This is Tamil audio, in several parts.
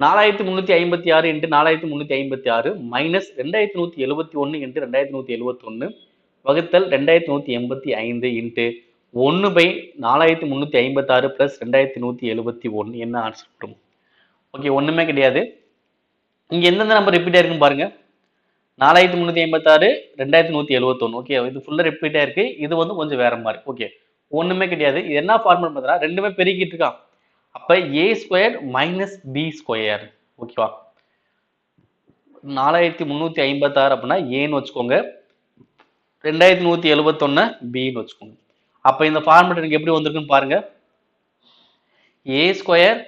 4356 இன்ட்டு 4356 மைனஸ் 2171 இன்ட்டு 2171 வகுத்தல் 2185 இன்ட்டு 1/4356 பிளஸ் 2171 என்ன ஆன்சர் வரும்? ஓகே, ஒண்ணுமே கிடையாது. இங்க எந்தெந்த நம்பர் ரிப்பீட் ஆயிருக்குன்னு பாருங்க. 4356 2171. ஓகே, இது ஃபுல்லா ரிப்பீட் ஆயிருக்கு. இது வந்து கொஞ்சம் வேற மாதிரி. ஓகே, ஒண்ணுமே கிடையாது. இது என்ன ஃபார்முலா பார்த்தா ரெண்டுமே பெருக்கிட்டு இருக்கான். அப்ப ஏ ஸ்கொயர் மைனஸ் பி ஸ்கொயர். ஓகேவா, 4356 அப்படின்னா ஏன்னு வச்சுக்கோங்க, 2171 பின்னு வச்சுக்கோங்க. அப்ப இந்த ஃபார்முலா எனக்கு எப்படி வந்திருக்குன்னு பாருங்க. A square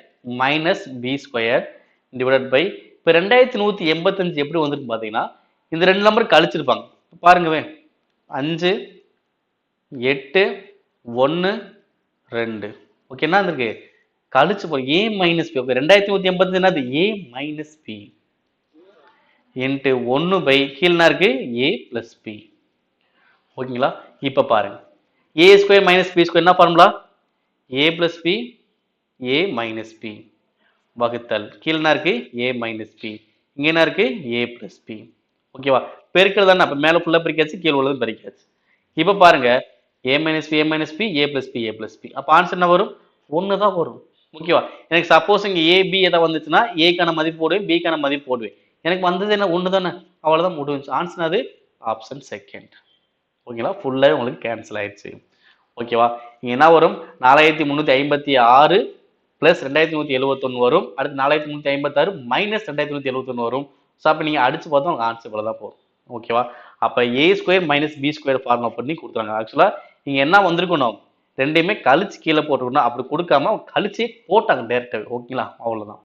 minus B square divided by இப்போ 2185 எப்படி வந்திருக்கு பாத்தீங்கன்னா, இந்த ரெண்டு நம்பர் கழிச்சிருப்பாங்க. பாருங்கவே 5 8 1 2. ஓகே, என்ன இருக்கு கழிச்சு போ ஏ மைனஸ் பி. 2185 என்னது A minus B into 1 by கீழே இருக்கு ஏ பிளஸ் பி. ஓகேங்களா, இப்ப பாருங்க A square minus B square என்ன formula? A plus B A minus B வகுத்தல் கீழே இருக்கு ஏ மைனஸ் பி, இங்க என்ன இருக்கு ஏ பிளஸ் பி. ஓகேவா, பெருக்கிறது தானே, அப்ப மேல ஃபுல்லா பிரிக்காச்சு, கீழே உள்ளது பிரிக்காச்சு. இப்ப பாருங்க ஏ minus B A minus B A plus B A plus B. அப்ப ஆன்சர் என்ன வரும்? 1 தான் வரும். ஓகேவா, எனக்கு சப்போஸ் இங்க ஏ பி ஏதாவது வந்துச்சுன்னா ஏக்கான மதிப்பு போடுவேன், பிக்கான மதிப்பு போடுவேன். எனக்கு வந்தது என்ன 1 தானே, அவ்வளவுதான் முடிஞ்சு. ஆன்சர் அது ஆப்ஷன் செகண்ட். ஓகேங்களா, ஃபுல்லாக உங்களுக்கு கேன்சல் ஆயிடுச்சு. ஓகேவா, இங்க என்ன வரும்? 4356 பிளஸ் 2171 வரும். அடுத்து 4356 மைனஸ் 2171 வரும். ஸோ அப்போ நீங்க அடிச்சு பார்த்தா உங்களுக்கு ஆன்சர் இவ்வளோ தான் போகும். ஓகேவா, அப்போ A square minus B square formula பண்ணி கொடுத்துருவாங்க. ஆக்சுவலா இங்க என்ன வந்திருக்கணும், ரெண்டையுமே கழிச்சு கீழே போட்டுக்கணும். அப்படி கொடுக்காம கழிச்சு போட்டாங்க டேரக்டாவே. ஓகேங்களா, அவ்வளவுதான்.